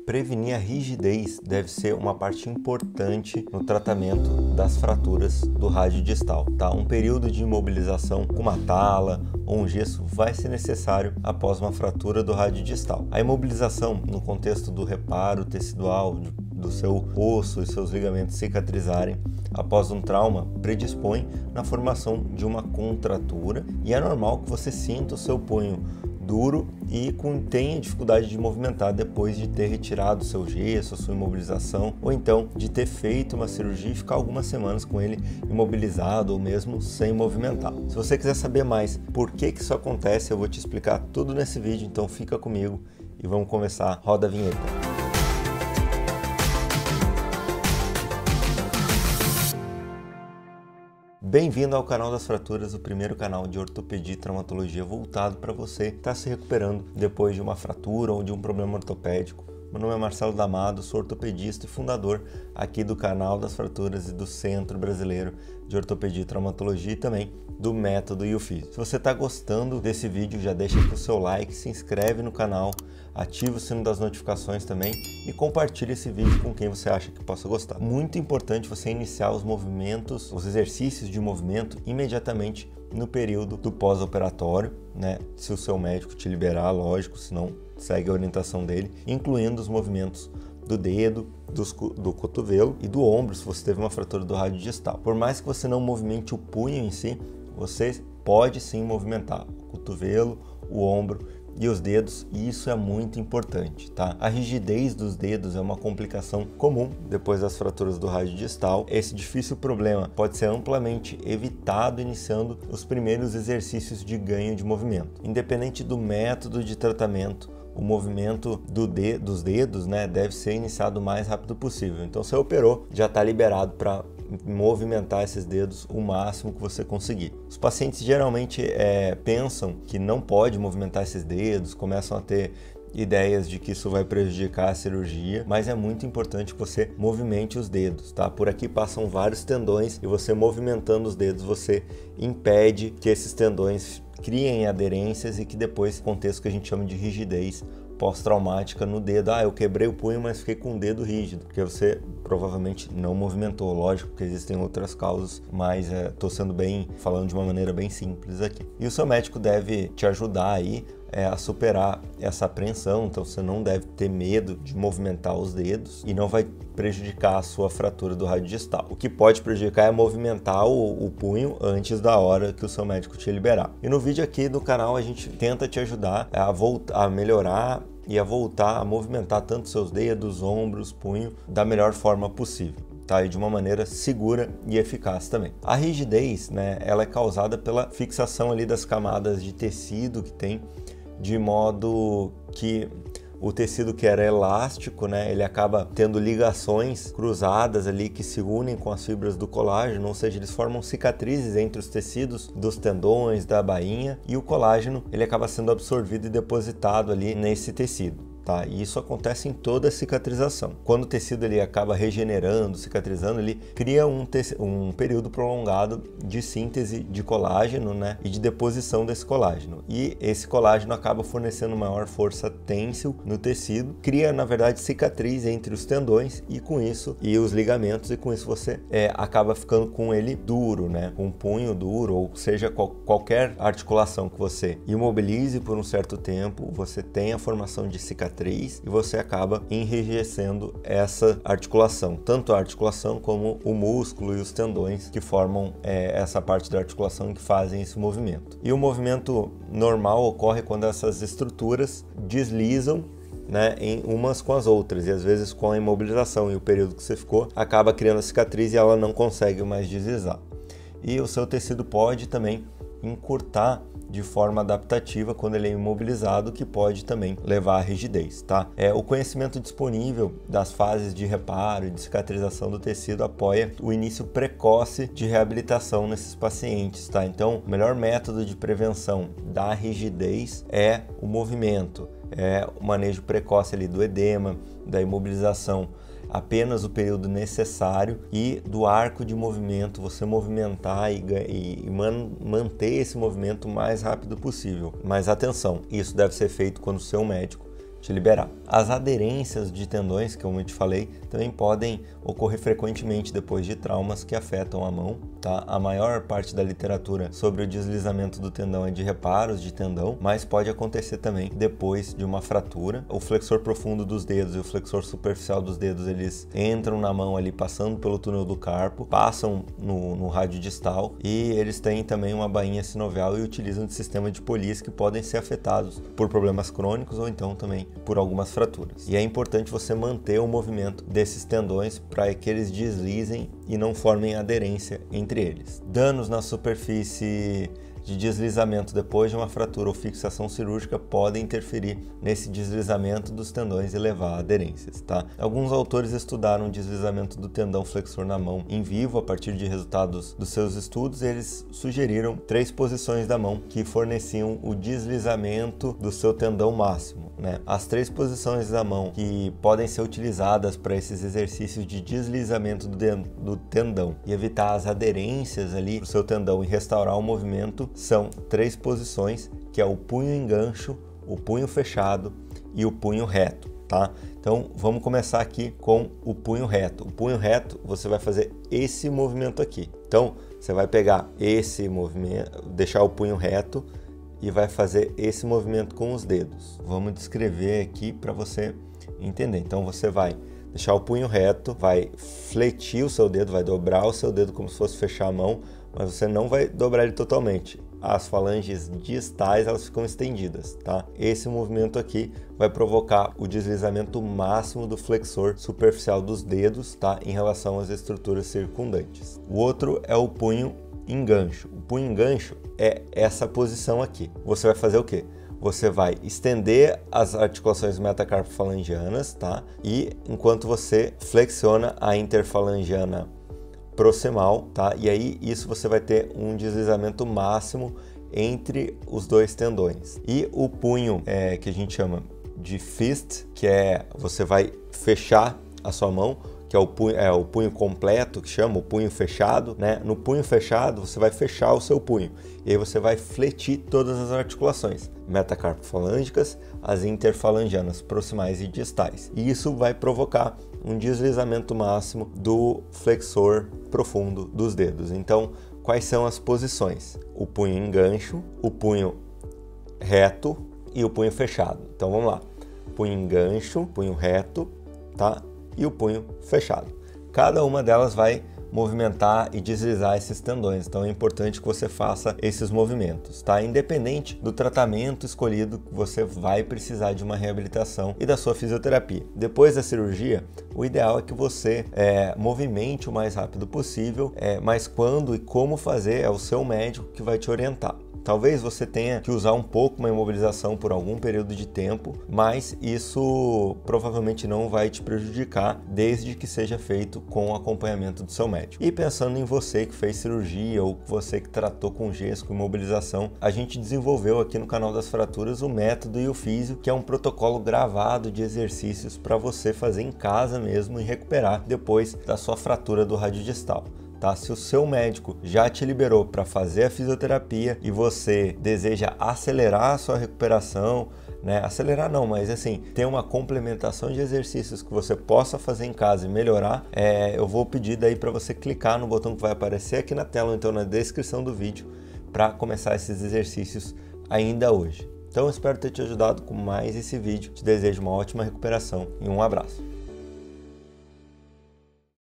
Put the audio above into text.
prevenir a rigidez deve ser uma parte importante no tratamento das fraturas do rádio distal, tá? Um período de imobilização com uma tala ou um gesso vai ser necessário após uma fratura do rádio distal. A imobilização, no contexto do reparo tecidual do seu osso e seus ligamentos cicatrizarem após um trauma, predispõe na formação de uma contratura, e é normal que você sinta o seu punho duro e tenha dificuldade de movimentar depois de ter retirado o seu gesso, a sua imobilização, ou então de ter feito uma cirurgia e ficar algumas semanas com ele imobilizado ou mesmo sem movimentar. Se você quiser saber mais por que isso acontece, eu vou te explicar tudo nesse vídeo, então fica comigo e vamos começar. Roda a vinheta. Bem-vindo ao canal das fraturas, o primeiro canal de ortopedia e traumatologia voltado para você que está se recuperando depois de uma fratura ou de um problema ortopédico. Meu nome é Marcelo D'Amado, sou ortopedista e fundador aqui do canal das fraturas e do Centro Brasileiro de Ortopedia e Traumatologia e também do Método YouFit. Se você está gostando desse vídeo, já deixa aqui o seu like, se inscreve no canal, ativa o sino das notificações também e compartilha esse vídeo com quem você acha que possa gostar. Muito importante você iniciar os movimentos, os exercícios de movimento imediatamente no período do pós-operatório, né? Se o seu médico te liberar, lógico, senão segue a orientação dele, incluindo os movimentos do dedo, do cotovelo e do ombro, se você teve uma fratura do rádio distal. Por mais que você não movimente o punho em si, você pode sim movimentar o cotovelo, o ombro e os dedos, e isso é muito importante, tá? A rigidez dos dedos é uma complicação comum depois das fraturas do rádio distal. Esse difícil problema pode ser amplamente evitado iniciando os primeiros exercícios de ganho de movimento. Independente do método de tratamento, o movimento dos dedos, né, deve ser iniciado o mais rápido possível. Então, você operou, já está liberado para movimentar esses dedos o máximo que você conseguir. Os pacientes geralmente pensam que não pode movimentar esses dedos, começam a ter ideias de que isso vai prejudicar a cirurgia, mas é muito importante que você movimente os dedos, tá? Por aqui passam vários tendões e você movimentando os dedos, você impede que esses tendões criem aderências e que depois aconteça o que a gente chama de rigidez pós-traumática no dedo. Eu quebrei o punho, mas fiquei com o dedo rígido, porque você provavelmente não movimentou. Lógico que existem outras causas, mas estou falando de uma maneira bem simples aqui. E o seu médico deve te ajudar aí a superar essa apreensão, então você não deve ter medo de movimentar os dedos e não vai prejudicar a sua fratura do rádio distal. O que pode prejudicar é movimentar o punho antes da hora que o seu médico te liberar. E no vídeo aqui do canal a gente tenta te ajudar a melhorar e a voltar a movimentar tanto seus dedos, ombros, punho da melhor forma possível. Tá? E de uma maneira segura e eficaz também. A rigidez, né, ela é causada pela fixação ali das camadas de tecido que tem, de modo que o tecido que era elástico, né, ele acaba tendo ligações cruzadas ali que se unem com as fibras do colágeno, ou seja, eles formam cicatrizes entre os tecidos dos tendões, da bainha, e o colágeno ele acaba sendo absorvido e depositado ali nesse tecido. Tá? E isso acontece em toda a cicatrização. Quando o tecido ele acaba regenerando, cicatrizando, ele cria um período prolongado de síntese de colágeno, né? E de deposição desse colágeno. E esse colágeno acaba fornecendo maior força têncil no tecido, cria, na verdade, cicatriz entre os tendões e os ligamentos, e com isso você acaba ficando com ele duro, né? Com um punho duro, ou seja, qualquer articulação que você imobilize por um certo tempo, você tem a formação de cicatriz e você acaba enrijecendo essa articulação, tanto a articulação como o músculo e os tendões que formam essa parte da articulação que fazem esse movimento. E o movimento normal ocorre quando essas estruturas deslizam, né, em umas com as outras, e às vezes com a imobilização e o período que você ficou acaba criando a cicatriz e ela não consegue mais deslizar. E o seu tecido pode também encurtar de forma adaptativa quando ele é imobilizado, que pode também levar à rigidez, tá? O conhecimento disponível das fases de reparo e de cicatrização do tecido apoia o início precoce de reabilitação nesses pacientes, tá? Então, o melhor método de prevenção da rigidez é o movimento, o manejo precoce ali do edema, da imobilização apenas o período necessário e do arco de movimento, você movimentar e manter esse movimento o mais rápido possível. Mas atenção, isso deve ser feito quando o seu médico te liberar. As aderências de tendões, como eu te falei, também podem ocorrer frequentemente depois de traumas que afetam a mão, tá? A maior parte da literatura sobre o deslizamento do tendão é de reparos de tendão, mas pode acontecer também depois de uma fratura. O flexor profundo dos dedos e o flexor superficial dos dedos, eles entram na mão ali passando pelo túnel do carpo, passam no rádio distal e eles têm também uma bainha sinovial e utilizam de sistema de Polis que podem ser afetados por problemas crônicos ou então também por algumas fraturas. E é importante você manter o movimento desses tendões para que eles deslizem e não formem aderência entre eles. Danos na superfície de deslizamento depois de uma fratura ou fixação cirúrgica podem interferir nesse deslizamento dos tendões e levar a aderências, tá? Alguns autores estudaram o deslizamento do tendão flexor na mão em vivo a partir de resultados dos seus estudos e eles sugeriram 3 posições da mão que forneciam o deslizamento do seu tendão máximo, né? As 3 posições da mão que podem ser utilizadas para esses exercícios de deslizamento do tendão e evitar as aderências ali do seu tendão e restaurar o movimento são 3 posições, que é o punho em gancho, o punho fechado e o punho reto, tá? Então vamos começar aqui com o punho reto. O punho reto, você vai fazer esse movimento aqui. Então você vai pegar esse movimento, deixar o punho reto e vai fazer esse movimento com os dedos. Vamos descrever aqui para você entender. Então você vai deixar o punho reto, vai fletir o seu dedo, vai dobrar o seu dedo como se fosse fechar a mão, mas você não vai dobrar ele totalmente. As falanges distais, elas ficam estendidas, tá? Esse movimento aqui vai provocar o deslizamento máximo do flexor superficial dos dedos, tá? Em relação às estruturas circundantes. O outro é o punho em gancho. O punho em gancho é essa posição aqui. Você vai fazer o quê? Você vai estender as articulações metacarpofalangianas, tá? E enquanto você flexiona a interfalangiana proximal, tá? E aí isso você vai ter um deslizamento máximo entre os 2 tendões. E o punho que a gente chama de fist, que é você vai fechar a sua mão, que é o punho completo, que chama o punho fechado, né? No punho fechado, você vai fechar o seu punho e aí você vai fletir todas as articulações metacarpofalângicas, as interfalangianas proximais e distais. E isso vai provocar um deslizamento máximo do flexor profundo dos dedos. Então, quais são as posições? O punho em gancho, o punho reto e o punho fechado. Então, vamos lá. Punho em gancho, punho reto, tá? E o punho fechado. Cada uma delas vai movimentar e deslizar esses tendões, então é importante que você faça esses movimentos, tá? Independente do tratamento escolhido, você vai precisar de uma reabilitação e da sua fisioterapia. Depois da cirurgia, o ideal é que você movimente o mais rápido possível, mas quando e como fazer é o seu médico que vai te orientar. Talvez você tenha que usar um pouco uma imobilização por algum período de tempo, mas isso provavelmente não vai te prejudicar desde que seja feito com o acompanhamento do seu médico. E pensando em você que fez cirurgia ou você que tratou com gesso, com imobilização, a gente desenvolveu aqui no canal das fraturas o método e o físio, que é um protocolo gravado de exercícios para você fazer em casa mesmo e recuperar depois da sua fratura do rádio distal. Tá? Se o seu médico já te liberou para fazer a fisioterapia e você deseja acelerar a sua recuperação, né? Acelerar não, mas assim, ter uma complementação de exercícios que você possa fazer em casa e melhorar, eu vou pedir daí para você clicar no botão que vai aparecer aqui na tela ou então na descrição do vídeo para começar esses exercícios ainda hoje. Então eu espero ter te ajudado com mais esse vídeo, te desejo uma ótima recuperação e um abraço.